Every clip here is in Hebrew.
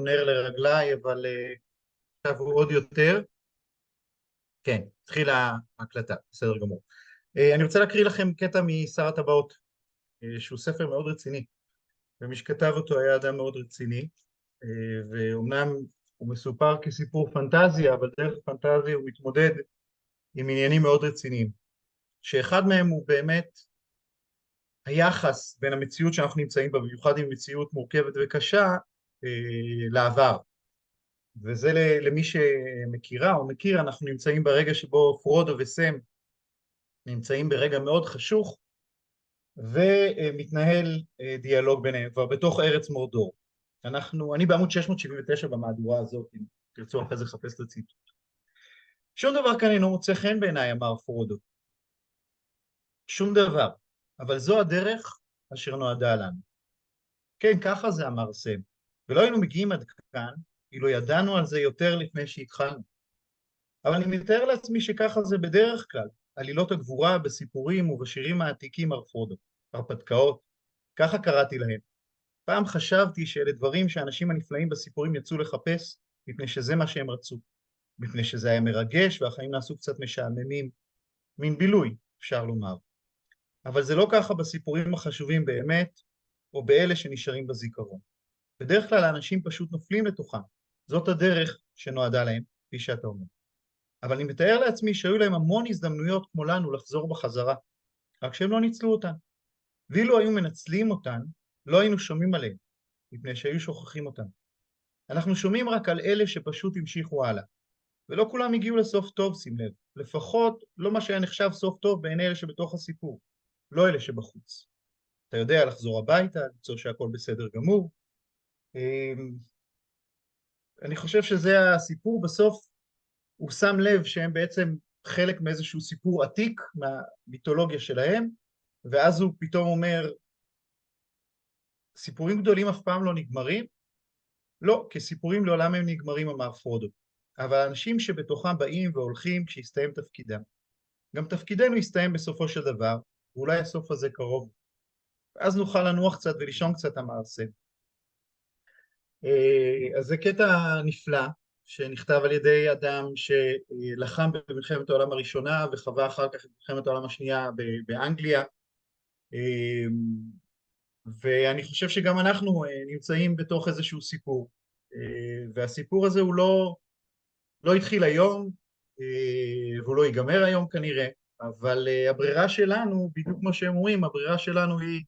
נר לרגליי, אבל עכשיו הוא עוד יותר. כן, התחילה ההקלטה, בסדר גמור. אני רוצה להקריא לכם קטע משר הטבעות, שהוא ספר מאוד רציני, ומי שכתב אותו היה אדם מאוד רציני, ואומנם הוא מסופר כסיפור פנטזיה, אבל דרך פנטזיה הוא מתמודד עם עניינים מאוד רציניים, שאחד מהם הוא באמת היחס בין המציאות שאנחנו נמצאים בה, במיוחד עם מציאות מורכבת וקשה, לעבר. וזה למי שמכירה או מכיר, אנחנו נמצאים ברגע שבו פרודו וסם נמצאים ברגע מאוד חשוך, ומתנהל דיאלוג ביניהם כבר בתוך ארץ מורדור. אני בעמוד 679 במהדורה הזאת, אם תרצו אחרי זה לחפש את הציטוט. שום דבר כאן אינו מוצא חן בעיניי, אמר פרודו. שום דבר, אבל זו הדרך אשר נועדה לנו. כן, ככה זה אמר סם, ולא היינו מגיעים עד כאן, אילו ידענו על זה יותר לפני שהתחלנו. אבל אני מתאר לעצמי שככה זה בדרך כלל, עלילות הגבורה בסיפורים ובשירים העתיקים הרפודו, הרפתקאות, ככה קראתי להם. פעם חשבתי שאלה דברים שהאנשים הנפלאים בסיפורים יצאו לחפש, מפני שזה מה שהם רצו, מפני שזה היה מרגש והחיים נעשו קצת משעממים, מין בילוי, אפשר לומר. אבל זה לא ככה בסיפורים החשובים באמת, או באלה שנשארים בזיכרון. בדרך כלל האנשים פשוט נופלים לתוכם, זאת הדרך שנועדה להם, כפי שאתה אומר. אבל אני מתאר לעצמי שהיו להם המון הזדמנויות כמו לנו לחזור בחזרה, רק שהם לא ניצלו אותן. ואילו היו מנצלים אותן, לא היינו שומעים עליהם, מפני שהיו שוכחים אותן. אנחנו שומעים רק על אלה שפשוט המשיכו הלאה, ולא כולם הגיעו לסוף טוב, שים לב. לפחות לא מה שהיה נחשב סוף טוב בעיני אלה שבתוך הסיפור, לא אלה שבחוץ. אתה יודע לחזור הביתה, למצוא שהכל בסדר גמור. אני חושב שזה הסיפור בסוף, הוא שם לב שהם בעצם חלק מאיזשהו סיפור עתיק מהמיתולוגיה שלהם, ואז הוא פתאום אומר, סיפורים גדולים אף פעם לא נגמרים? לא, כי סיפורים לעולם הם נגמרים, אמר פרודו. אבל האנשים שבתוכם באים והולכים כשיסתיים תפקידם. גם תפקידנו יסתיים בסופו של דבר, ואולי הסוף הזה קרוב. ואז נוכל לנוח קצת ולישון קצת, אמר סם. אז זה קטע נפלא, שנכתב על ידי אדם שלחם במלחמת העולם הראשונה וחווה אחר כך את מלחמת העולם השנייה באנגליה, ואני חושב שגם אנחנו נמצאים בתוך איזשהו סיפור, והסיפור הזה הוא לא התחיל היום, והוא לא ייגמר היום כנראה, אבל הברירה שלנו, בדיוק כמו שהם אומרים, הברירה שלנו היא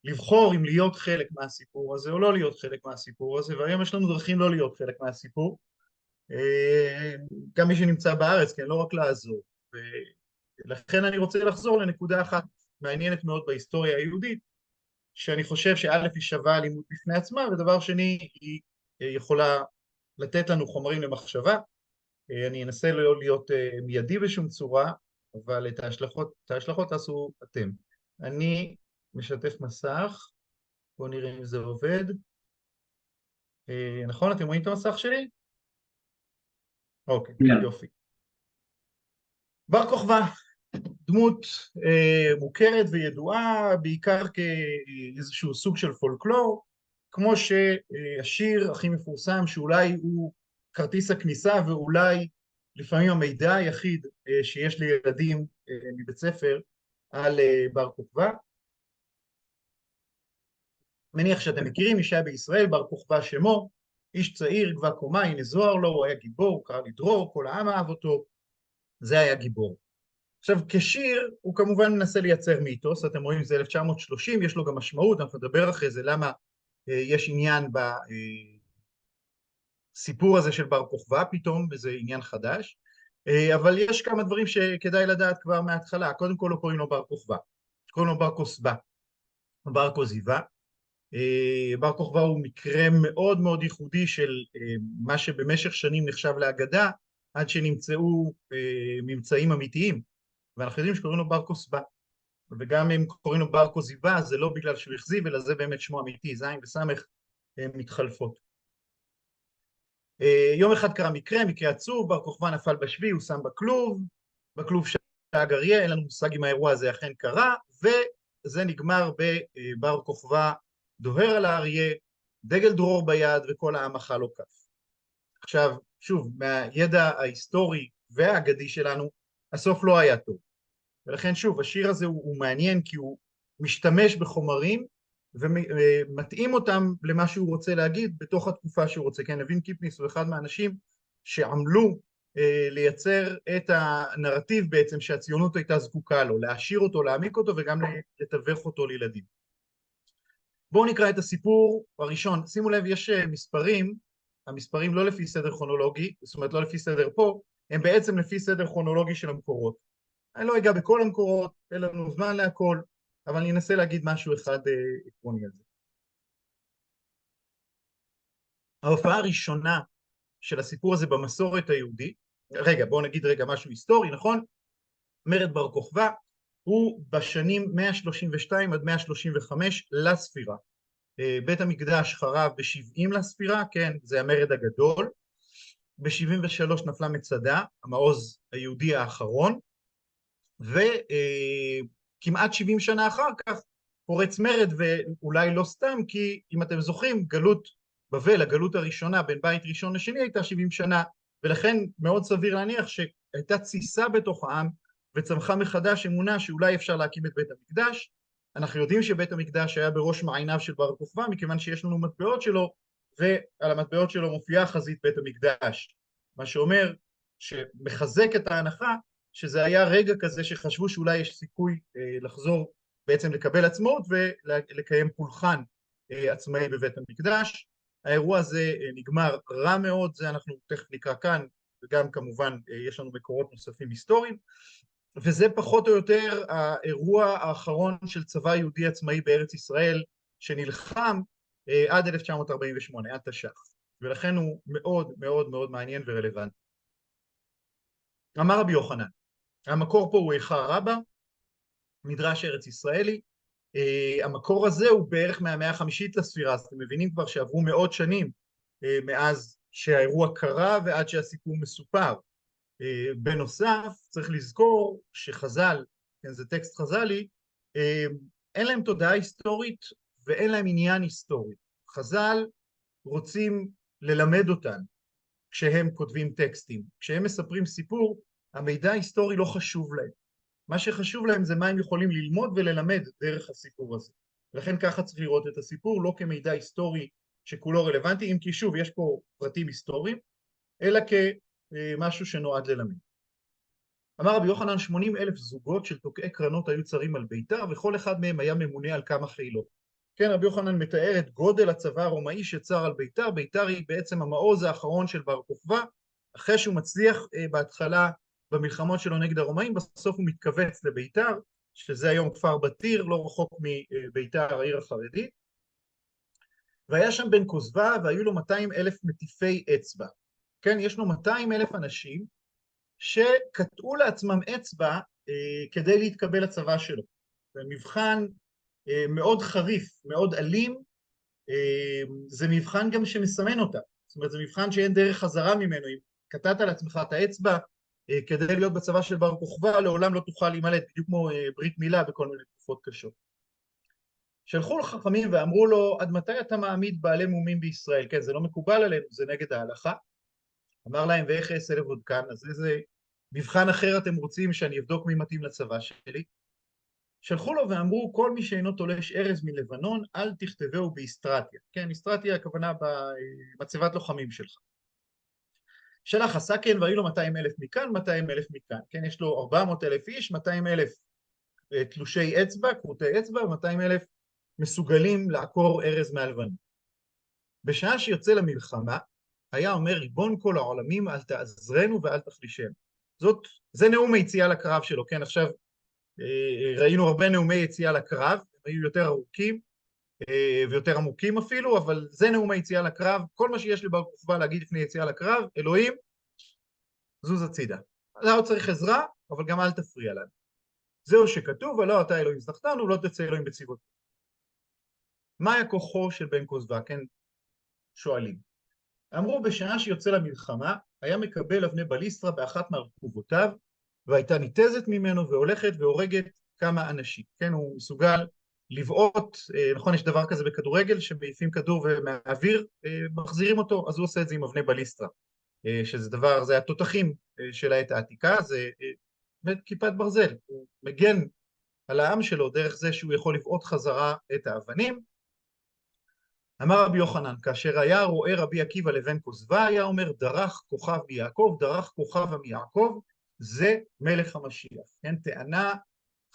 לבחור אם להיות חלק מהסיפור הזה או לא להיות חלק מהסיפור הזה, והיום יש לנו דרכים לא להיות חלק מהסיפור, גם מי שנמצא בארץ, כן, לא רק לעזור. ולכן אני רוצה לחזור לנקודה אחת מעניינת מאוד בהיסטוריה היהודית, שאני חושב שא' היא שווה לימוד בפני עצמה, ודבר שני היא יכולה לתת לנו חומרים למחשבה. אני אנסה לא להיות מיידי בשום צורה, אבל את ההשלכות תעשו אתם. אני משתף מסך, בואו נראה אם זה עובד. נכון, אתם רואים את המסך שלי? אוקיי, כן. יופי. בר כוכבא, דמות מוכרת וידועה, בעיקר כאיזשהו סוג של פולקלור, כמו שהשיר הכי מפורסם, שאולי הוא כרטיס הכניסה, ואולי לפעמים המידע היחיד שיש לילדים מבית ספר על בר כוכבא. מניח שאתם מכירים, מי שהיה בישראל, בר כוכבא שמו, איש צעיר, גבה קומה, הנה זוהר לו, הוא היה גיבור, הוא קרא לי דרור, כל העם אהב אותו, זה היה גיבור. עכשיו, כשיר, הוא כמובן מנסה לייצר מיתוס, אתם רואים, זה 1930, יש לו גם משמעות, אנחנו נדבר אחרי זה, למה יש עניין בסיפור הזה של בר כוכבא, פתאום, וזה עניין חדש, אבל יש כמה דברים שכדאי לדעת כבר מההתחלה. קודם כל לא קוראים לו בר כוכבא, קוראים לו בר כוסבא, או בר כוזיבא. בר כוכבא הוא מקרה מאוד מאוד ייחודי של מה שבמשך שנים נחשב לאגדה, עד שנמצאו ממצאים אמיתיים, ואנחנו יודעים שקוראים לו בר כוסבא, וגם אם קוראים לו בר כוזיבא, זה לא בגלל שהוא הכזיב, אלא זה באמת שמו אמיתי, זין וסמך מתחלפות. יום אחד קרה מקרה עצוב, בר כוכבא נפל בשבי, הוא שם בכלוב שאג אריה, אין לנו מושג אם האירוע הזה אכן קרה, וזה נגמר בבר כוכבא דוהר על האריה, דגל דרור ביד וכל העם אכל לו כף. עכשיו, שוב, מהידע ההיסטורי והאגדי שלנו, הסוף לא היה טוב. ולכן שוב, השיר הזה הוא מעניין כי הוא משתמש בחומרים ומתאים אותם למה שהוא רוצה להגיד בתוך התקופה שהוא רוצה. כן, לוין קיפניס הוא אחד מהאנשים שעמלו לייצר את הנרטיב בעצם שהציונות הייתה זקוקה לו, להעשיר אותו, להעמיק אותו וגם לתווך אותו לילדים. בואו נקרא את הסיפור הראשון. שימו לב, יש מספרים, המספרים לא לפי סדר כרונולוגי, זאת אומרת לא לפי סדר פה, הם בעצם לפי סדר כרונולוגי של המקורות. אני לא אגע בכל המקורות, אין לנו זמן להכל, אבל אני אנסה להגיד משהו אחד עקרוני על זה. ההופעה הראשונה של הסיפור הזה במסורת היהודית, רגע, בואו נגיד רגע משהו היסטורי, נכון? מרד בר כוכבא הוא בשנים 132 עד 135 לספירה. בית המקדש חרב ב-70 לספירה, כן, זה המרד הגדול. ב-73 נפלה מצדה, המעוז היהודי האחרון, וכמעט 70 שנה אחר כך פורץ מרד, ואולי לא סתם, כי אם אתם זוכרים, גלות בבל, הגלות הראשונה בין בית ראשון לשני הייתה 70 שנה, ולכן מאוד סביר להניח שהייתה תסיסה בתוך העם, וצמחה מחדש אמונה שאולי אפשר להקים את בית המקדש. אנחנו יודעים שבית המקדש היה בראש מעייניו של בר כוכבא, מכיוון שיש לנו מטבעות שלו, ועל המטבעות שלו מופיעה חזית בית המקדש, מה שאומר שמחזק את ההנחה שזה היה רגע כזה שחשבו שאולי יש סיכוי לחזור בעצם לקבל עצמאות ולקיים פולחן עצמאי בבית המקדש. האירוע הזה נגמר רע מאוד, זה אנחנו תכף נקרא כאן, וגם כמובן יש לנו מקורות נוספים היסטוריים, וזה פחות או יותר האירוע האחרון של צבא יהודי עצמאי בארץ ישראל, שנלחם עד 1948, עד תש"ח, ולכן הוא מאוד מאוד מאוד מעניין ורלוונטי. אמר רבי יוחנן, המקור פה הוא איכה רבא, מדרש ארץ ישראלי, המקור הזה הוא בערך מהמאה החמישית לספירה, אז אתם מבינים כבר שעברו מאות שנים מאז שהאירוע קרה ועד שהסיפור מסופר. בנוסף, צריך לזכור שחז"ל, כן, זה טקסט חז"לי, אין להם תודעה היסטורית ואין להם עניין היסטורי. חז"ל רוצים ללמד אותן כשהם כותבים טקסטים. כשהם מספרים סיפור, המידע ההיסטורי לא חשוב להם. מה שחשוב להם זה מה הם יכולים ללמוד וללמד דרך הסיפור הזה. ולכן ככה צריך לראות את הסיפור, לא כמידע היסטורי שכולו רלוונטי, אם כי שוב יש פה פרטים היסטוריים, אלא כמשהו שנועד ללמד. אמר רבי יוחנן, 80,000 זוגות של תוקעי קרנות היו צרים על ביתר, וכל אחד מהם היה ממונה על כמה חילות. כן, רבי יוחנן מתאר את גודל הצבא הרומאי שצר על ביתר. ביתר היא בעצם המעוז האחרון של בר כוכבא, אחרי שהוא מצליח בהתחלה במלחמות שלו נגד הרומאים, בסוף הוא מתכווץ לביתר, שזה היום כפר בתיר, לא רחוק מביתר, העיר החרדית. והיה שם בן כוזבא, והיו לו 200,000 מטיפי אצבע. כן, יש לו 200,000 אנשים שקטעו לעצמם אצבע כדי להתקבל לצבא שלו. זה מבחן מאוד חריף, מאוד אלים, זה מבחן גם שמסמן אותה. זאת אומרת, זה מבחן שאין דרך חזרה ממנו. אם קטעת לעצמך את האצבע כדי להיות בצבא של בר כוכבא, לעולם לא תוכל להימלט, בדיוק כמו ברית מילה בכל מיני תקופות קשות. שלחו לחכמים ואמרו לו, עד מתי אתה מעמיד בעלי מומים בישראל? כן, זה לא מקובל עלינו, זה נגד ההלכה. אמר להם, ואיך אעשה לבודקן? אז איזה מבחן אחר אתם רוצים שאני אבדוק מי מתאים לצבא שלי? שלחו לו ואמרו, כל מי שאינו תולש ארז מלבנון, אל תכתבהו באסטרטיה. כן, אסטרטיה הכוונה במצבת לוחמים שלך. שלח הסקן, והיו לו 200,000 מכאן, 200,000 מכאן. כן, יש לו 400,000 איש, 200,000 תלושי אצבע, קרוטי אצבע, ו200,000 מסוגלים לעקור ארז מהלבנון. בשעה שיוצא למלחמה, היה אומר, ריבון כל העולמים, אל תעזרנו ואל תחלישנו. זה נאום היציאה לקרב שלו, כן? עכשיו ראינו הרבה נאומי יציאה לקרב, הם היו יותר ארוכים ויותר עמוקים אפילו, אבל זה נאום היציאה לקרב. כל מה שיש לבר כוכבא להגיד לפני יציאה לקרב, אלוהים, זוז הצידה. לא צריך עזרה, אבל גם אל תפריע לנו. זהו שכתוב, ולא אתה אלוהים זכתנו, לא תצא אלוהים בצבאות. מה היה כוחו של בן כוזבא? כן, שואלים. אמרו, בשעה שיוצא למלחמה, היה מקבל אבני בליסטרה באחת מהרכובותיו, והייתה ניתזת ממנו והולכת והורגת כמה אנשים. כן, הוא מסוגל לבעוט, נכון, יש דבר כזה בכדורגל, שמעיפים כדור ומהאוויר מחזירים אותו, אז הוא עושה את זה עם אבני בליסטרה, שזה דבר, זה התותחים של העת העתיקה, זה כיפת ברזל, הוא מגן על העם שלו דרך זה שהוא יכול לבעוט חזרה את האבנים. אמר רבי יוחנן, כאשר היה רואה רבי עקיבא לבן כוזבא, היה אומר, דרך כוכב מיעקב, דרך כוכבה מיעקב, זה מלך המשיח. כן, טענה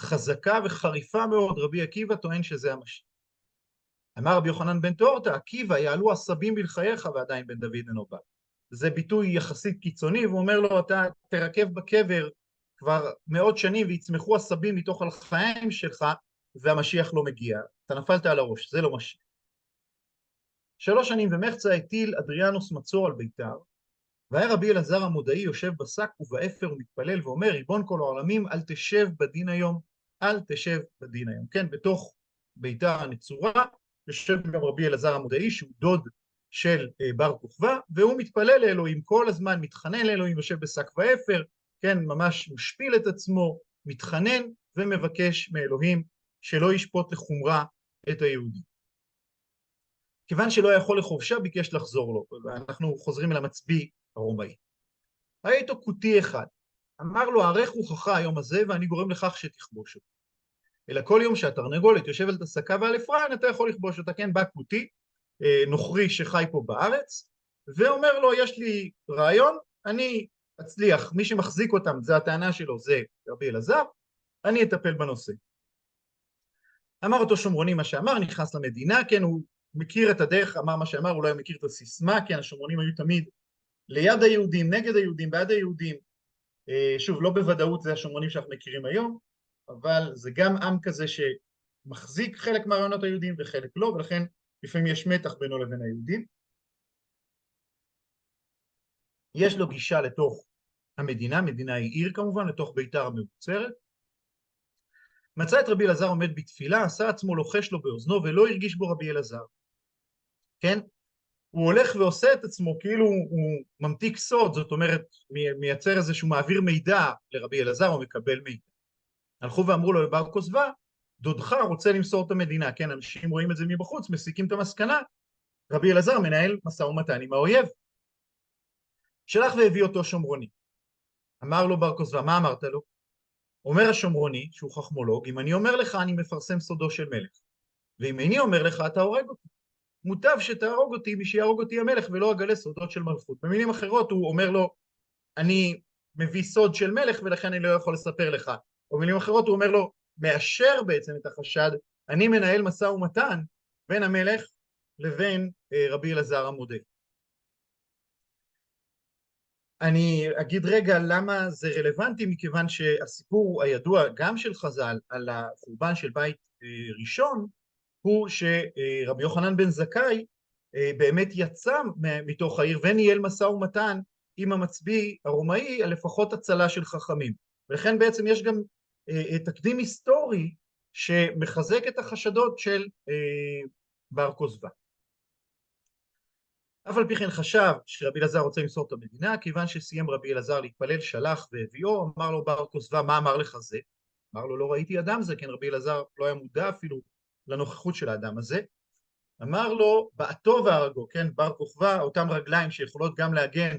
חזקה וחריפה מאוד, רבי עקיבא טוען שזה המשיח. אמר רבי יוחנן בן תורתא, עקיבא, יעלו עשבים בלחייך ועדיין בן דוד אינו בא. זה ביטוי יחסית קיצוני, והוא אומר לו, אתה תרכב בקבר כבר מאות שנים ויצמחו עשבים מתוך החיים שלך, והמשיח לא מגיע. אתה נפלת על הראש, זה לא משיח. 3 שנים ומחצה הטיל אדריאנוס מצור על ביתר, והיה רבי אלעזר המודעי יושב בשק ובאפר ומתפלל ואומר, ריבון כל העולמים, אל תשב בדין היום, אל תשב בדין היום. כן, בתוך ביתר הנצורה יושב גם רבי אלעזר המודעי, שהוא דוד של בר כוכבא, והוא מתפלל לאלוהים כל הזמן, מתחנן לאלוהים, יושב בשק ואפר, כן, ממש משפיל את עצמו, מתחנן ומבקש מאלוהים שלא ישפוט לחומרה את היהודים. כיוון שלא יכול לחובשה, ביקש לחזור לו. אנחנו חוזרים אל המצביא הרומאי. היה איתו כותי אחד. אמר לו, ערך רוחך היום הזה, ואני גורם לכך שתכבוש אותו. אלא כל יום שהתרנגולת יושבת על השקה ועל אפרים, אתה יכול לכבוש אותה. כן, בא כותי, נוכרי שחי פה בארץ, ואומר לו, יש לי רעיון, אני אצליח, מי שמחזיק אותם, זה הטענה שלו, זה רבי אלעזר, אני אטפל בנושא. אמר אותו שומרוני מה שאמר, נכנס למדינה, כן, הוא מכיר את הדרך, אמר מה שאמר, אולי הוא מכיר את הסיסמה, כן, השומרונים היו תמיד ליד היהודים, נגד היהודים, בעד היהודים. שוב, לא בוודאות זה השומרונים שאנחנו מכירים היום, אבל זה גם עם כזה שמחזיק חלק מהרעיונות היהודים וחלק לא, ולכן לפעמים יש מתח בינו לבין היהודים. יש לו גישה לתוך המדינה, מדינה היא עיר כמובן, לתוך ביתר המבוצרת. מצא את רבי אלעזר עומד בתפילה, עשה עצמו לוחש לו באוזנו ולא הרגיש בו רבי אלעזר. כן? הוא הולך ועושה את עצמו כאילו הוא ממתיק סוד, זאת אומרת מייצר איזשהו מעביר מידע לרבי אלעזר או מקבל מידע. הלכו ואמרו לו לבר כוזבא, דודך רוצה למסור את המדינה, כן, אנשים רואים את זה מבחוץ, מסיקים את המסקנה, רבי אלעזר מנהל משא ומתן עם האויב. שלח והביא אותו שומרוני. אמר לו בר כוזבא, מה אמרת לו? אומר השומרוני, שהוא חכמולוג, אם אני אומר לך אני מפרסם סודו של מלך, ואם איני אומר לך אתה הורג אותי. מוטב שתהרוג אותי מי שיהרוג אותי המלך ולא אגלה סודות של מלכות. במילים אחרות הוא אומר לו, אני מביא סוד של מלך ולכן אני לא יכול לספר לך. או במילים אחרות הוא אומר לו, מאשר בעצם את החשד, אני מנהל משא ומתן בין המלך לבין רבי אלעזר המודעי. אני אגיד רגע למה זה רלוונטי, מכיוון שהסיפור הידוע גם של חז"ל על החורבן של בית ראשון, הוא שרבי יוחנן בן זכאי באמת יצא מתוך העיר וניהל משא ומתן עם המצביא הרומאי על לפחות הצלה של חכמים. ולכן בעצם יש גם תקדים היסטורי שמחזק את החשדות של בר כוזבא. אף על פי כן חשב שרבי אלעזר רוצה למסור את המדינה, כיוון שסיים רבי אלעזר להתפלל, שלח והביאו, אמר לו בר כוזבא, מה אמר לך זה? אמר לו, לא ראיתי אדם זה, כן, רבי אלעזר לא היה מודע אפילו לנוכחות של האדם הזה. אמר לו, בעטו והרגו, כן, בר כוכבא, אותם רגליים שיכולות גם להגן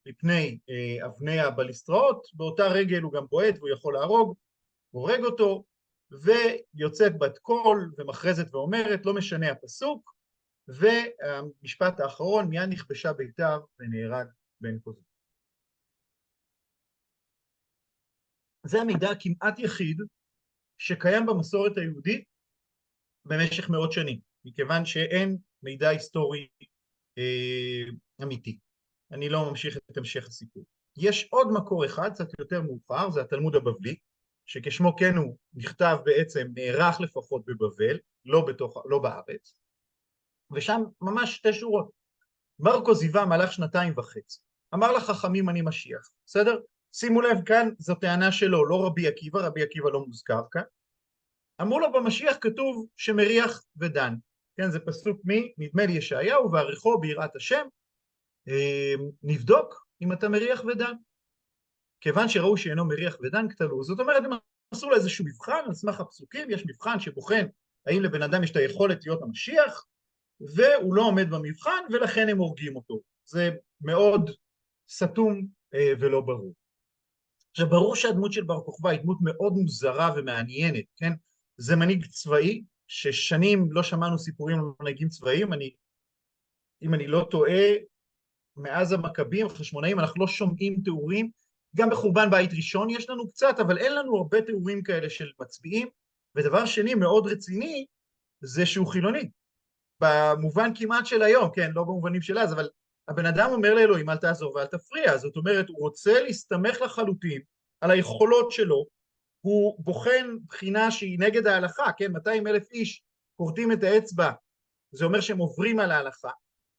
מפני אבני הבליסטראות, באותה רגל הוא גם בועט והוא יכול להרוג, הורג אותו, ויוצאת בת קול ומכרזת ואומרת, לא משנה הפסוק, והמשפט האחרון, מיד נכבשה ביתר ונהרג בן כוזבא. זה המידע כמעט יחיד שקיים במסורת היהודית במשך מאות שנים, מכיוון שאין מידע היסטורי אמיתי. אני לא ממשיך את המשך הסיפור. יש עוד מקור אחד, קצת יותר מאוחר, זה התלמוד הבבלי, שכשמו כן הוא נכתב בעצם, נערך לפחות בבבל, לא בארץ, ושם ממש 2 שורות. בר כוזבא מלך 2.5, אמר לחכמים אני משיח, בסדר? שימו לב כאן, זו טענה שלו, לא רבי עקיבא, רבי עקיבא לא מוזכר כאן. אמרו לו במשיח כתוב שמריח ודן, כן, זה פסוק נדמה לי ישעיהו, ועריכו ביראת השם, נבדוק אם אתה מריח ודן. כיוון שראו שאינו מריח ודן קטלו, זאת אומרת, הם עשו לו איזשהו מבחן, על סמך הפסוקים, יש מבחן שבוחן האם לבן אדם יש את היכולת להיות המשיח, והוא לא עומד במבחן, ולכן הם הורגים אותו. זה מאוד סתום ולא ברור. עכשיו, ברור שהדמות של בר כוכבא היא דמות מאוד מוזרה ומעניינת, כן? זה מנהיג צבאי, ששנים לא שמענו סיפורים על מנהיגים צבאיים, אם אני לא טועה, מאז המכבים, החשמונאים, אנחנו לא שומעים תיאורים, גם בחורבן בית ראשון יש לנו קצת, אבל אין לנו הרבה תיאורים כאלה של מצביעים, ודבר שני מאוד רציני, זה שהוא חילוני, במובן כמעט של היום, כן, לא במובנים של אז, אבל הבן אדם אומר לאלוהים, אל תעזור ואל תפריע, זאת אומרת, הוא רוצה להסתמך לחלוטין על היכולות שלו, הוא בוחן בחינה שהיא נגד ההלכה, כן, 200,000 איש כורתים את האצבע, זה אומר שהם עוברים על ההלכה.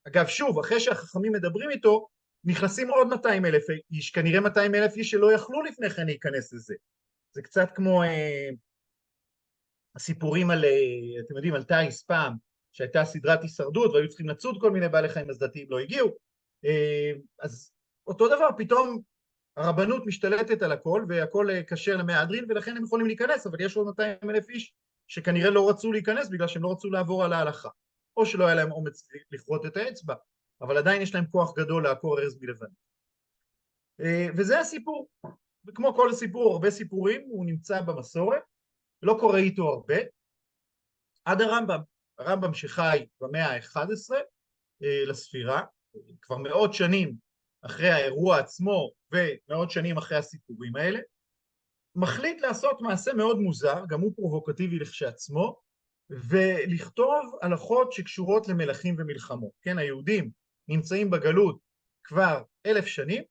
אגב, שוב, אחרי שהחכמים מדברים איתו, נכנסים עוד 200,000 איש, כנראה 200,000 איש שלא יכלו לפני כן להיכנס לזה. זה קצת כמו הסיפורים על, אתם יודעים, על טייס פעם, שהייתה סדרת הישרדות והיו צריכים לצוד כל מיני בעלי חיים, אז דתיים לא הגיעו. אז אותו דבר, פתאום הרבנות משתלטת על הכל, והכל כשר למהדרין, ולכן הם יכולים להיכנס, אבל יש עוד 200,000 איש שכנראה לא רצו להיכנס בגלל שהם לא רצו לעבור על ההלכה, או שלא היה להם אומץ לכרות את האצבע, אבל עדיין יש להם כוח גדול לעקור ארז מלבנון. וזה הסיפור, וכמו כל סיפור, הרבה סיפורים, הוא נמצא במסורת, לא קורא איתו הרבה, עד הרמב"ם, הרמב"ם שחי במאה ה-11 לספירה, כבר מאות שנים אחרי האירוע עצמו ומאות שנים אחרי הסיפורים האלה, מחליט לעשות מעשה מאוד מוזר, גם הוא פרובוקטיבי לכשעצמו, ולכתוב הלכות שקשורות למלכים ומלחמות. כן, היהודים נמצאים בגלות כבר 1,000 שנים,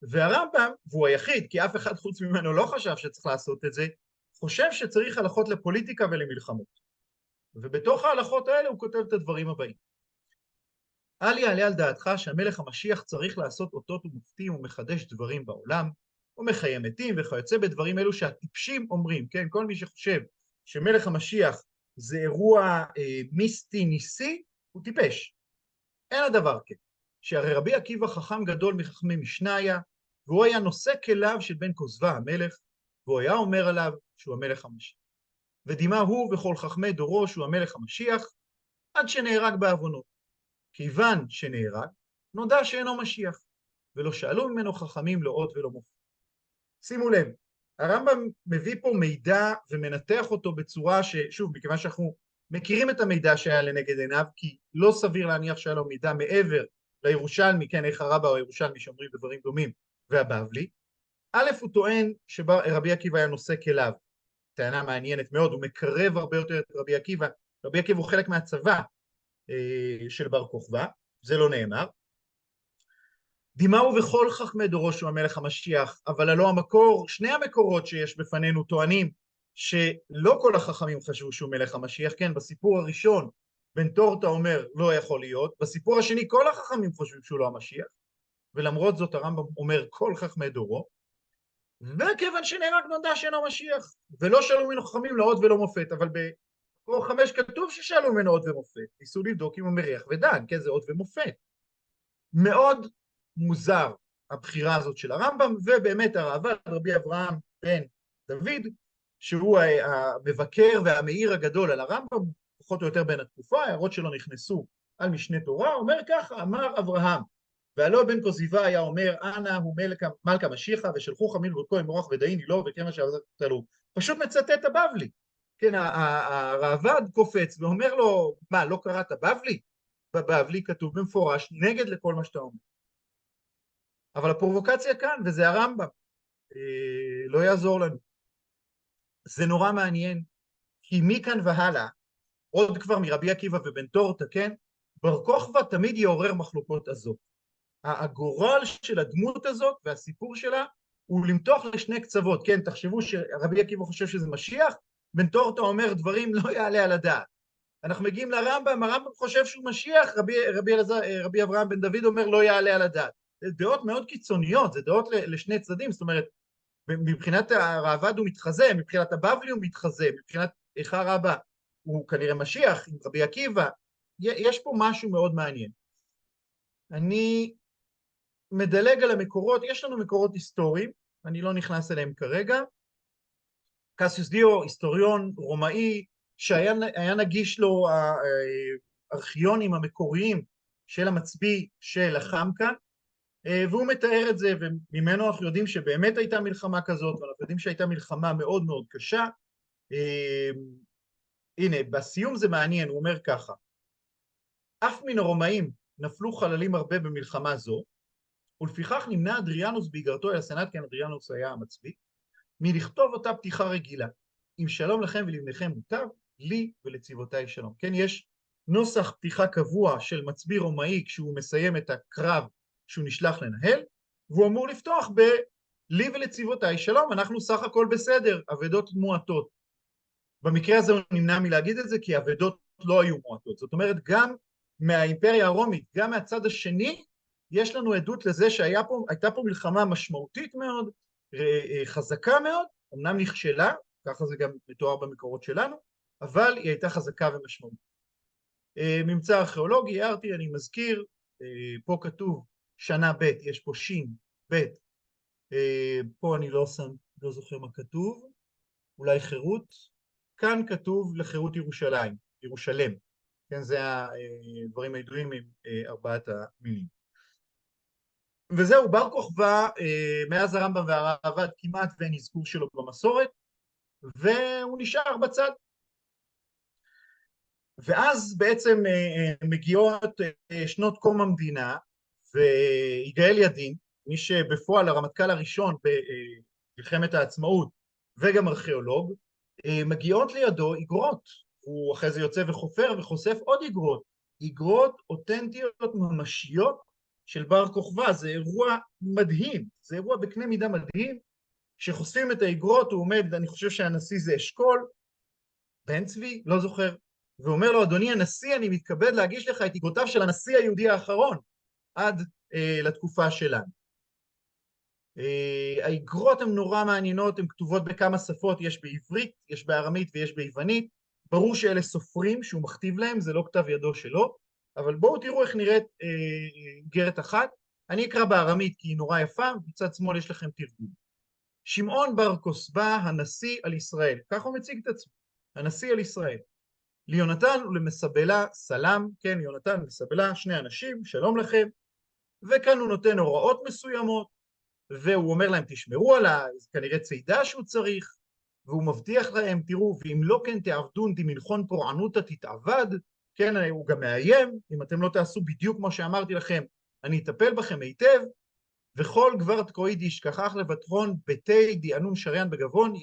והרמב"ם, והוא היחיד, כי אף אחד חוץ ממנו לא חשב שצריך לעשות את זה, חושב שצריך הלכות לפוליטיקה ולמלחמות. ובתוך ההלכות האלה הוא כותב את הדברים הבאים. אל יעלה על דעתך שהמלך המשיח צריך לעשות אותות ומופתים ומחדש דברים בעולם, ומחיה מתים וכיוצא בדברים אלו שהטיפשים אומרים, כן, כל מי שחושב שמלך המשיח זה אירוע מיסטי ניסי, הוא טיפש. אין הדבר כן, שהרי רבי עקיבא חכם גדול מחכמי משניה, והוא היה נושא כליו של בן כוזבא המלך, והוא היה אומר עליו שהוא המלך המשיח. ודימה הוא וכל חכמי דורו שהוא המלך המשיח, עד שנהרג בעוונות. כיוון שנהרג, נודע שאינו משיח, ולא שאלו ממנו חכמים לא אות ולא מופת. שימו לב, הרמב"ם מביא פה מידע ומנתח אותו בצורה ששוב, מכיוון שאנחנו מכירים את המידע שהיה לנגד עיניו, כי לא סביר להניח שהיה לו מידע מעבר לירושלמי, כן, איך הרבה או הירושלמי שאומרים דברים דומים, והבבלי. א', הוא טוען שרבי עקיבא היה נושא כליו, טענה מעניינת מאוד, הוא מקרב הרבה יותר את רבי עקיבא, רבי עקיבא הוא חלק מהצבא של בר כוכבא, זה לא נאמר. דימהו וכל חכמי דורו שהוא המלך המשיח, אבל הלא המקור, שני המקורות שיש בפנינו טוענים שלא כל החכמים חשבו שהוא מלך המשיח, כן, בסיפור הראשון בן תורתא אומר לא יכול להיות, בסיפור השני כל החכמים חושבים שהוא לא המשיח, ולמרות זאת הרמב"ם אומר כל חכמי דורו, וכיוון שנהרג נודע שאינו משיח, ולא שאלו ממנו חכמים לא אות ולא מופת, אבל במקור 5 כתוב ששאלו ממנו אות ומופת, ניסו לבדוק אם הוא מריח ודן, כן, זה אות ומופת. מאוד מוזר הבחירה הזאת של הרמב"ם, ובאמת הראב"ד רבי אברהם בן דוד, שהוא המבקר והמאיר הגדול על הרמב"ם, פחות או יותר בין התקופה, הערות שלו נכנסו על משנה תורה, אומר ככה, אמר אברהם, והלא בן כוזיבא היה אומר, אנא הוא מלכה משיחה, ושלחו חמיל בודקו עם מורח ודאיני לו, וכמה שעבדת לו. פשוט מצטט הבבלי. כן, הראב"ד קופץ ואומר לו, מה, לא קראת בבלי? בבבלי כתוב במפורש נגד לכל מה שאתה אומר. אבל הפרובוקציה כאן, וזה הרמב"ם, לא יעזור לנו. זה נורא מעניין, כי מכאן והלאה, עוד כבר מרבי עקיבא ובן תורתא, כן? בר כוכבא תמיד יעורר מחלוקות עזות. הגורל של הדמות הזאת והסיפור שלה הוא למתוח לשני קצוות, כן? תחשבו שרבי עקיבא חושב שזה משיח, בן תורתא אומר דברים לא יעלה על הדעת. אנחנו מגיעים לרמב"ם, הרמב"ם חושב שהוא משיח, רבי אברהם בן דוד אומר לא יעלה על הדעת. זה דעות מאוד קיצוניות, זה דעות לשני צדדים, זאת אומרת, מבחינת הראב"ד הוא מתחזה, מבחינת הבבלי הוא מתחזה, מבחינת איכה רבא הוא כנראה משיח, עם רבי עקיבא, יש פה משהו מאוד מעניין. אני מדלג על המקורות, יש לנו מקורות היסטוריים, אני לא נכנס אליהם כרגע. קסיוס דיו, היסטוריון רומאי, שהיה נגיש לו הארכיונים המקוריים של המצביא שלחם כאן, והוא מתאר את זה, וממנו אנחנו יודעים שבאמת הייתה מלחמה כזאת, ואנחנו יודעים שהייתה מלחמה מאוד מאוד קשה. הנה, בסיום זה מעניין, הוא אומר ככה, אף מן הרומאים נפלו חללים הרבה במלחמה זו, ולפיכך נמנע אדריאנוס באיגרתו אל הסנאט, כן אדריאנוס היה המצביא, מלכתוב אותה פתיחה רגילה, אם שלום לכם ולבניכם מוטב, לי ולצבאותיי שלום. כן, יש נוסח פתיחה קבוע של מצביא רומאי כשהוא מסיים את הקרב שהוא נשלח לנהל, והוא אמור לפתוח לי ולצבאותיי שלום, אנחנו סך הכל בסדר, אבדות מועטות. במקרה הזה הוא נמנע מלהגיד את זה, כי אבדות לא היו מועטות. זאת אומרת, גם מהאימפריה הרומית, גם מהצד השני, יש לנו עדות לזה שהייתה פה מלחמה משמעותית מאוד, חזקה מאוד, אמנם נכשלה, ככה זה גם מתואר במקורות שלנו, אבל היא הייתה חזקה ומשמעותית. ממצא ארכיאולוגי, הערתי, אני מזכיר, פה כתוב שנה ב', יש פה שין ב', פה אני לא זוכר מה כתוב, אולי חירות, כאן כתוב לחירות ירושלם, כן, זה הדברים הידועים עם ארבעת המינים. וזהו, בר כוכבא, מאז הרמב"ם והרעב"ד כמעט ואין אזכור שלו במסורת, והוא נשאר בצד. ואז בעצם מגיעות שנות קום המדינה, ויגאל ידין, מי שבפועל הרמטכ"ל הראשון במלחמת העצמאות, וגם ארכיאולוג, מגיעות לידו איגרות. הוא אחרי זה יוצא וחופר וחושף עוד איגרות אותנטיות ממשיות של בר כוכבא. זה אירוע מדהים, זה אירוע בקנה מידה מדהים. כשחושפים את האיגרות הוא עומד, אני חושב שהנשיא זה אשכול, בן צבי, לא זוכר, ואומר לו, אדוני הנשיא, אני מתכבד להגיש לך את איגרותיו של הנשיא היהודי האחרון, עד לתקופה שלנו. האיגרות הן נורא מעניינות, הן כתובות בכמה שפות, יש בעברית, יש בארמית ויש ביוונית, ברור שאלה סופרים שהוא מכתיב להם, זה לא כתב ידו שלו, אבל בואו תראו איך נראית איגרת אחת. אני אקרא בארמית כי היא נורא יפה, בצד שמאל יש לכם תרגום. שמעון בר כוסבא, הנשיא על ישראל, כך הוא מציג את עצמו, הנשיא על ישראל. ליונתן ולמסבלה סלם, כן, יונתן ומסבלה, שני אנשים, שלום לכם, וכאן הוא נותן הוראות מסוימות, והוא אומר להם תשמרו עליי, זה כנראה צידה שהוא צריך, והוא מבטיח להם, תראו, ואם לא כן תעבדון דמלכון פורענותא תתעבד, כן, הוא גם מאיים, אם אתם לא תעשו בדיוק כמו שאמרתי לכם, אני אטפל בכם היטב, וכל גבר תקועי ישכחך לבטרון ביתי דיענון שריין בגבון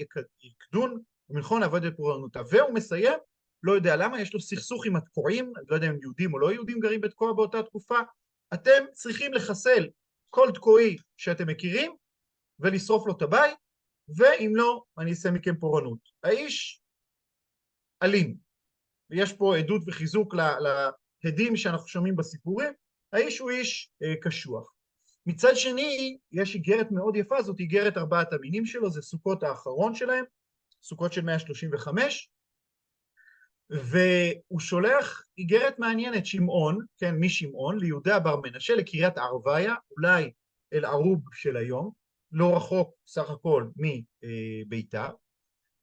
יקדון ומלכון עבד בפורענותא. והוא מסיים, לא יודע למה, יש לו סכסוך עם התקועים, אני לא יודע אם יהודים או לא יהודים גרים בתקוע באותה תקופה, אתם צריכים לחסל כל תקועי שאתם מכירים ולשרוף לו את הבית, ואם לא, אני אעשה מכם פורענות. האיש אלים, ויש פה עדות וחיזוק להדים שאנחנו שומעים בסיפורים, האיש הוא איש קשוח. מצד שני, יש איגרת מאוד יפה, זאת איגרת ארבעת המינים שלו, זה סוכות האחרון שלהם, סוכות של 135, והוא שולח איגרת מעניינת, שמעון, כן, משמעון, ליהודה בר מנשה, לקריית ערוויה, אולי אל ערוב של היום, לא רחוק סך הכל מביתר.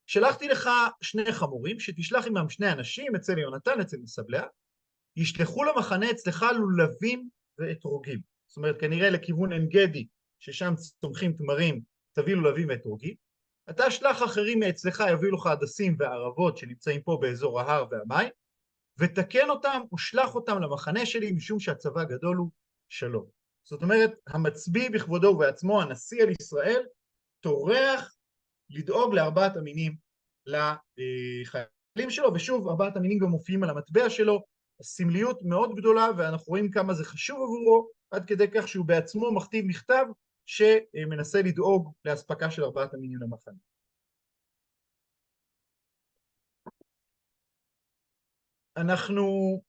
שלחתי לך שני חמורים, שתשלח עמם שני אנשים, אצל יונתן, אצל מסבלה, ישלחו למחנה אצלך לולבים ואתרוגים. זאת אומרת, כנראה לכיוון עין גדי, ששם צומחים תמרים, תביא לולבים ואתרוגים. אתה שלח אחרים מאצלך, יביאו לך הדסים והערבות שנמצאים פה באזור ההר והמים, ותקן אותם ושלח אותם למחנה שלי, משום שהצבא גדול הוא שלום. זאת אומרת, המצביא בכבודו ובעצמו, הנשיא על ישראל, טורח לדאוג לארבעת המינים לחיילים שלו, ושוב, ארבעת המינים גם מופיעים על המטבע שלו, הסמליות מאוד גדולה, ואנחנו רואים כמה זה חשוב עבורו, עד כדי כך שהוא בעצמו מכתיב מכתב שמנסה לדאוג להספקה של ארבעת המינים למחנה. אנחנו...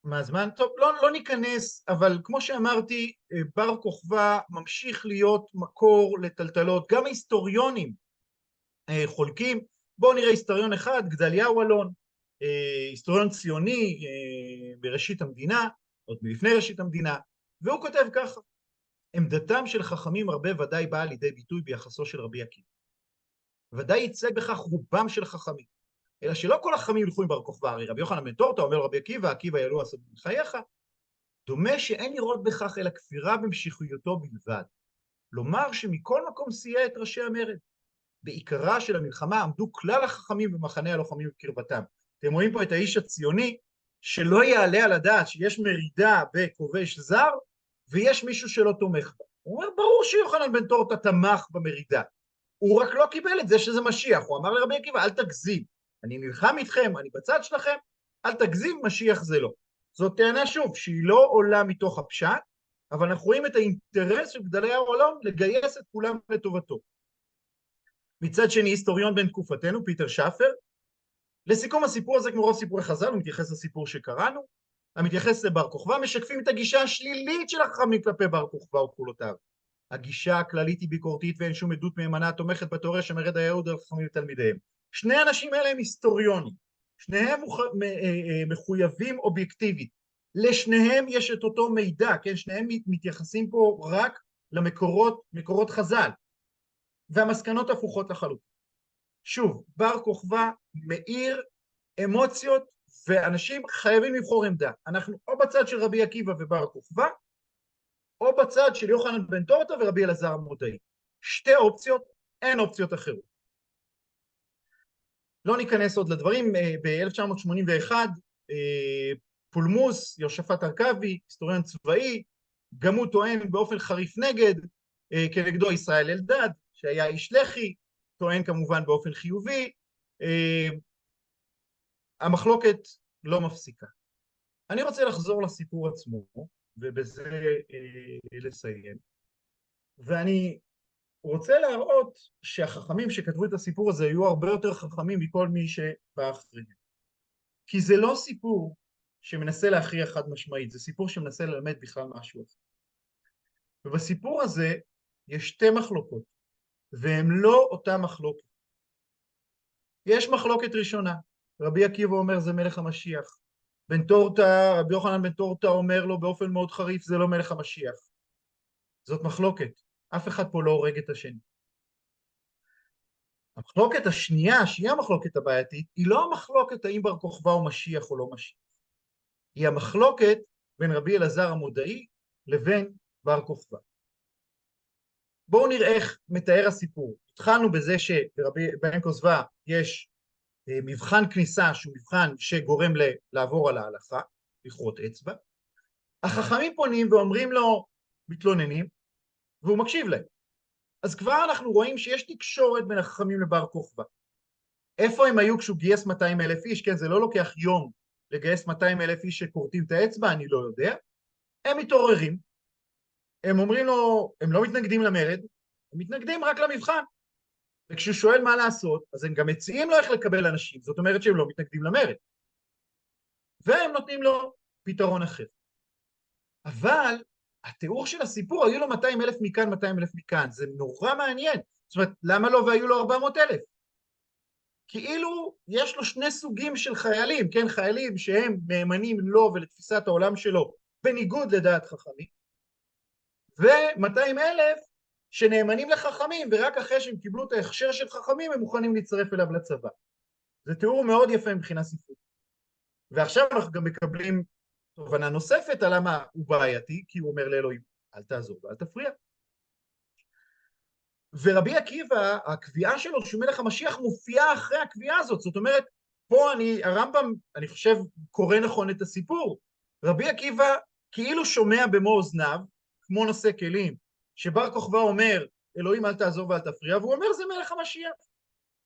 מהזמן? טוב, לא ניכנס, אבל כמו שאמרתי, בר כוכבא ממשיך להיות מקור לטלטלות, גם ההיסטוריונים חולקים. בואו נראה היסטוריון אחד, גדליהו אלון, היסטוריון ציוני בראשית המדינה, עוד מלפני ראשית המדינה, והוא כותב ככה, עמדתם של חכמים הרבה ודאי באה לידי ביטוי ביחסו של רבי עקיבא. ודאי ייצג בכך רובם של חכמים. אלא שלא כל החכמים ילכו עם בר כוכבא, הרי רבי יוחנן בן תורתא אומר רבי עקיבא, עקיבא ילו עשה בחייך, דומה שאין לראות בכך אלא כפירה במשיחיותו בלבד. לומר שמכל מקום סייע את ראשי המרד. בעיקרה של המלחמה עמדו כלל החכמים במחנה הלוחמים בקרבתם. אתם רואים פה את האיש הציוני, שלא יעלה על הדעת שיש מרידה בכובש זר, ויש מישהו שלא תומך בה. הוא אומר, ברור שיוחנן בן תורתא תמך במרידה. הוא רק לא קיבל את זה שזה משיח. הוא אמר לרבי עקיבא, אל תגזים. אני נלחם איתכם, אני בצד שלכם, אל תגזים, משיח זה לא. זאת טענה שוב, שהיא לא עולה מתוך הפשט, אבל אנחנו רואים את האינטרס של גדולי העולם לגייס את כולם לטובתו. מצד שני, היסטוריון בן תקופתנו, פיטר שפר, לסיכום הסיפור הזה, כמו רוב סיפורי חז"ל, הוא מתייחס לסיפור שקראנו, המתייחס לבר כוכבא, משקפים את הגישה השלילית של החכמים כלפי בר כוכבא ופעולותיו. הגישה הכללית היא ביקורתית ואין שום עדות מהימנה התומכת בתיאוריה שמרד היהוד על חכמים ותלמידיהם. שני האנשים האלה הם היסטוריונים, שניהם מחויבים אובייקטיבית, לשניהם יש את אותו מידע, כן? שניהם מתייחסים פה רק למקורות חז"ל, והמסקנות הפוכות לחלוטין. שוב, בר כוכבא מאיר אמוציות, ואנשים חייבים לבחור עמדה. אנחנו או בצד של רבי עקיבא ובר כוכבא, או בצד של יוחנן בן תורתא ורבי אלעזר המודעי. שתי אופציות, אין אופציות אחרות. לא ניכנס עוד לדברים. ב-1981, פולמוס, יהושפט הרכבי, היסטוריון צבאי, גם הוא טוען באופן חריף כנגדו ישראל אלדד, שהיה איש לח"י, טוען כמובן באופן חיובי. המחלוקת לא מפסיקה. אני רוצה לחזור לסיפור עצמו, ובזה לסיים. ואני רוצה להראות שהחכמים שכתבו את הסיפור הזה היו הרבה יותר חכמים מכל מי שבא אחריהם. כי זה לא סיפור שמנסה להכריע חד משמעית, זה סיפור שמנסה ללמד בכלל משהו אחר. ובסיפור הזה יש שתי מחלוקות, והן לא אותה מחלוקת. יש מחלוקת ראשונה, רבי עקיבא אומר זה מלך המשיח. רבי יוחנן בן תורתא אומר לו באופן מאוד חריף, זה לא מלך המשיח. זאת מחלוקת, אף אחד פה לא הורג את השני. המחלוקת השנייה, שהיא המחלוקת הבעייתית, היא לא המחלוקת האם בר כוכבא הוא משיח או לא משיח. היא המחלוקת בין רבי אלעזר המודעי לבין בר כוכבא. בואו נראה איך מתאר הסיפור. התחלנו בזה שבעין כוזבא יש מבחן כניסה שהוא מבחן שגורם לעבור על ההלכה, לכרות אצבע. החכמים פונים ואומרים לו, מתלוננים, והוא מקשיב להם. אז כבר אנחנו רואים שיש תקשורת בין החכמים לבר כוכבא. איפה הם היו כשהוא גייס 200,000 איש? כן, זה לא לוקח יום לגייס 200,000 איש שקורטים את האצבע, אני לא יודע. הם מתעוררים, הם אומרים לו, הם לא מתנגדים למרד, הם מתנגדים רק למבחן. וכשהוא שואל מה לעשות, אז הם גם מציעים לו איך לקבל אנשים, זאת אומרת שהם לא מתנגדים למרד. והם נותנים לו פתרון אחר. אבל התיאור של הסיפור, היו לו 200,000 מכאן, 200,000 מכאן, זה נורא מעניין. זאת אומרת, למה לא והיו לו 400,000? כאילו יש לו שני סוגים של חיילים, כן, חיילים שהם נאמנים לו ולתפיסת העולם שלו, בניגוד לדעת חכמים, ו200,000 שנאמנים לחכמים, ורק אחרי שהם קיבלו את ההכשר של חכמים, הם מוכנים להצטרף אליו לצבא. זה תיאור מאוד יפה מבחינה ספרותית. ועכשיו אנחנו גם מקבלים תובנה נוספת על למה הוא בעייתי, כי הוא אומר לאלוהים, אל תעזור ואל תפריע. ורבי עקיבא, הקביעה שלו שהוא מלך המשיח מופיעה אחרי הקביעה הזאת, זאת אומרת, פה הרמב"ם, אני חושב, קורא נכון את הסיפור. רבי עקיבא כאילו שומע במו אוזניו, כמו נושא כלים, שבר כוכבא אומר, אלוהים אל תעזור ואל תפריע, והוא אומר זה מלך המשיח.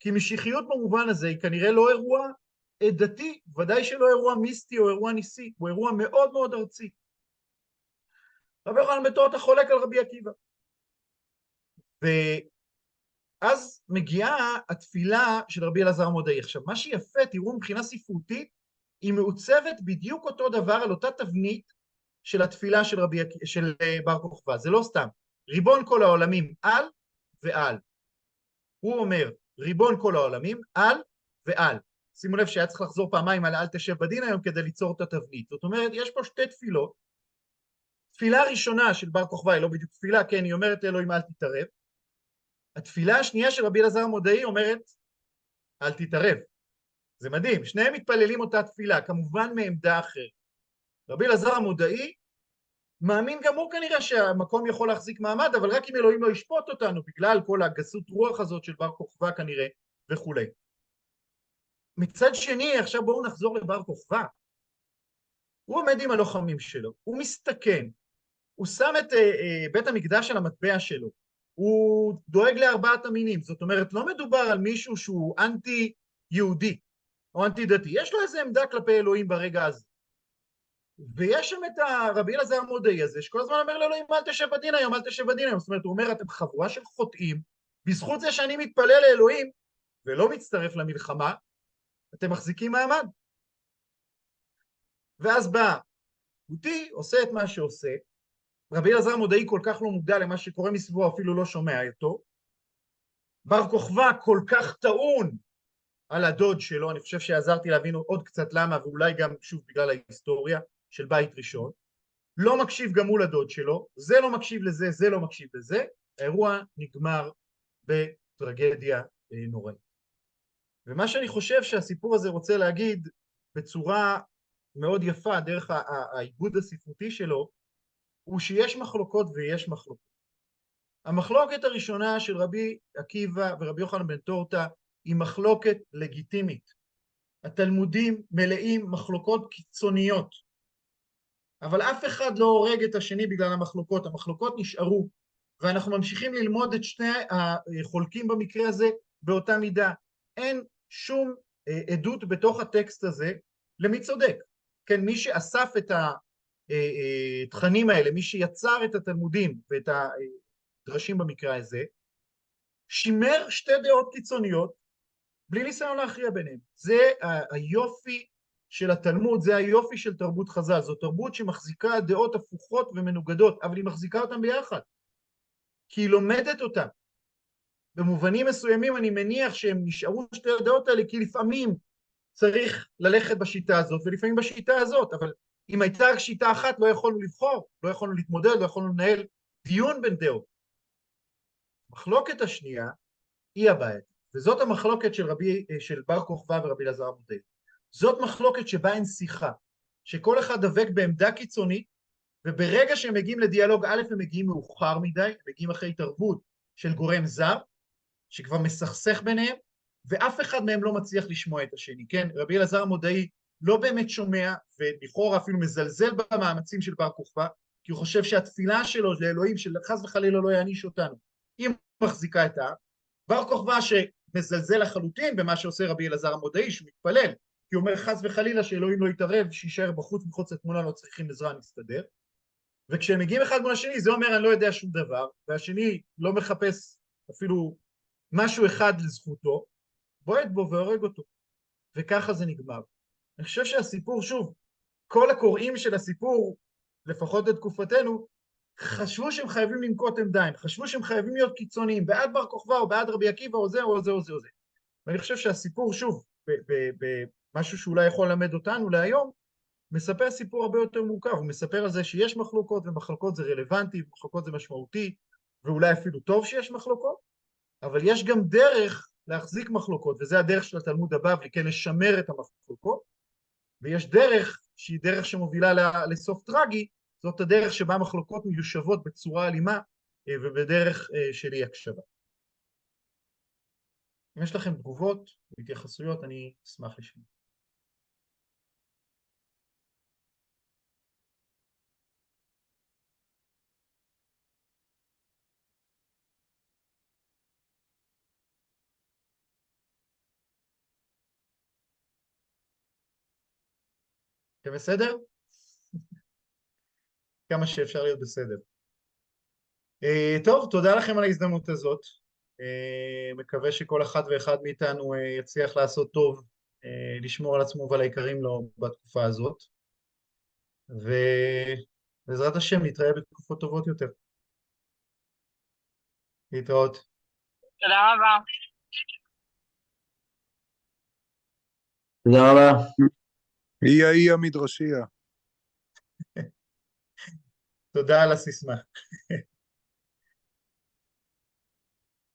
כי משיחיות במובן הזה היא כנראה לא אירוע דתי, ודאי שלא אירוע מיסטי או אירוע ניסי, הוא אירוע מאוד מאוד ארצי. רבי יוחנן בן תורתא חולק על רבי עקיבא. ואז מגיעה התפילה של רבי אלעזר המודעי. עכשיו, מה שיפה, תראו מבחינה ספרותית, היא מעוצבת בדיוק אותו דבר על אותה תבנית של התפילה של בר כוכבא. זה לא סתם. ריבון כל העולמים על ועל. הוא אומר, ריבון כל העולמים על ועל. שימו לב שהיה צריך לחזור פעמיים על אל תשב בדין היום כדי ליצור את התבנית. זאת אומרת, יש פה שתי תפילות. תפילה הראשונה של בר כוכבא היא לא בדיוק תפילה, כן, היא אומרת אלוהים אל תתערב. התפילה השנייה של רבי אלעזר המודעי אומרת אל תתערב. זה מדהים, שניהם מתפללים אותה תפילה, כמובן מעמדה אחרת. רבי אלעזר המודעי מאמין גם הוא כנראה שהמקום יכול להחזיק מעמד, אבל רק אם אלוהים לא ישפוט אותנו, בגלל כל הגסות רוח הזאת של בר כוכבא כנראה וכולי. מצד שני, עכשיו בואו נחזור לבר כוכבא. הוא עומד עם הלוחמים שלו, הוא מסתכן, הוא שם את בית המקדש על המטבע שלו, הוא דואג לארבעת המינים, זאת אומרת, לא מדובר על מישהו שהוא אנטי יהודי או אנטי דתי, יש לו איזו עמדה כלפי אלוהים ברגע הזה. ויש שם את הרבי אלעזר המודעי הזה, שכל הזמן אומר לאלוהים, אל תשב בדין היום, אל תשב בדין היום. זאת אומרת, הוא אומר, אתם חבורה של חוטאים, בזכות זה שאני מתפלל לאלוהים, ולא מצטרף למלחמה, אתם מחזיקים מעמד. ואז בא אותי, עושה את מה שעושה, רבי אלעזר המודעי כל כך לא מודע למה שקורה מסביבו, אפילו לא שומע אותו, בר כוכבא כל כך טעון על הדוד שלו, אני חושב שעזרתי להבין עוד קצת למה, ואולי גם שוב בגלל ההיסטוריה של בית ראשון, לא מקשיב גם מול הדוד שלו, זה לא מקשיב לזה, זה לא מקשיב לזה, האירוע נגמר בטרגדיה נוראית. ומה שאני חושב שהסיפור הזה רוצה להגיד בצורה מאוד יפה, דרך העיבוד הספרותי שלו, הוא שיש מחלוקות ויש מחלוקות. המחלוקת הראשונה של רבי עקיבא ורבי יוחנן בן תורתא היא מחלוקת לגיטימית. התלמודים מלאים מחלוקות קיצוניות, אבל אף אחד לא הורג את השני בגלל המחלוקות, המחלוקות נשארו, ואנחנו ממשיכים ללמוד את שני החולקים במקרה הזה באותה מידה. אין שום עדות בתוך הטקסט הזה למי צודק. כן, מי שאסף את התכנים האלה, מי שיצר את התלמודים ואת הדרשים במקרה הזה, שימר שתי דעות קיצוניות בלי ניסיון להכריע ביניהם. זה היופי של התלמוד, זה היופי של תרבות חז"ל, זו תרבות שמחזיקה דעות הפוכות ומנוגדות, אבל היא מחזיקה אותן ביחד, כי היא לומדת אותן. במובנים מסוימים אני מניח שהם נשארו שתי הדעות האלה, כי לפעמים צריך ללכת בשיטה הזאת, ולפעמים בשיטה הזאת, אבל אם הייתה רק שיטה אחת לא יכולנו לבחור, לא יכולנו להתמודד, לא יכולנו לנהל דיון בין דעות. המחלוקת השנייה היא הבעיה, וזאת המחלוקת של בר כוכבא ורבי אלעזר המודעי. זאת מחלוקת שבה אין שיחה, שכל אחד דבק בעמדה קיצונית, וברגע שהם מגיעים לדיאלוג א' הם מגיעים מאוחר מדי, הם מגיעים אחרי התערבות של גורם זר, שכבר מסכסך ביניהם, ואף אחד מהם לא מצליח לשמוע את השני, כן? רבי אלעזר המודעי לא באמת שומע, ולכאורה אפילו מזלזל במאמצים של בר כוכבא, כי הוא חושב שהתפילה שלו לאלוהים, שחס וחלילה לא יעניש אותנו, היא מחזיקה את העם. בר כוכבא שמזלזל לחלוטין במה שעושה רבי אלעזר המודעי, שהוא מתפלל, כי הוא אומר חס וחלילה שאלוהים לא יתערב, שישאר בחוץ מחוץ לתמונה, לא צריכים עזרה, נסתדר. וכשהם מגיעים אחד מול השני, זה אומר אני לא יודע שום דבר, והשני לא מחפש אפילו משהו אחד לזכותו, בועט בו והורג אותו. וככה זה נגמר. אני חושב שהסיפור, שוב, כל הקוראים של הסיפור, לפחות לתקופתנו, חשבו שהם חייבים לנקוט עמדה, חשבו שהם חייבים להיות קיצוניים, בעד בר כוכבא או בעד רבי עקיבא או זה או זה או זה או זה. ואני חושב שהסיפור, שוב, במשהו שאולי יכול ללמד אותנו להיום, מספר סיפור הרבה יותר מורכב, הוא מספר על זה שיש מחלוקות, ומחלוקות זה רלוונטי, ומחלוקות זה משמעותי, ואולי אפילו טוב שיש מחלוקות, אבל יש גם דרך להחזיק מחלוקות, וזה הדרך של התלמוד הבבלי, כן, לשמר את המחלוקות, ויש דרך שהיא דרך שמובילה לסוף טרגי, זאת הדרך שבה מחלוקות מיושבות בצורה אלימה, ובדרך של אי הקשבה. אם יש לכם תגובות והתייחסויות, אני אשמח לשמוע. אתם בסדר? כמה שאפשר להיות בסדר. טוב, תודה לכם על ההזדמנות הזאת. מקווה שכל אחד ואחד מאיתנו יצליח לעשות טוב, לשמור על עצמו ועל היקרים לו בתקופה הזאת. ובעזרת השם נתראה בתקופות טובות יותר. להתראות. תודה רבה. תודה רבה. היא המדרשייה. תודה על הסיסמה.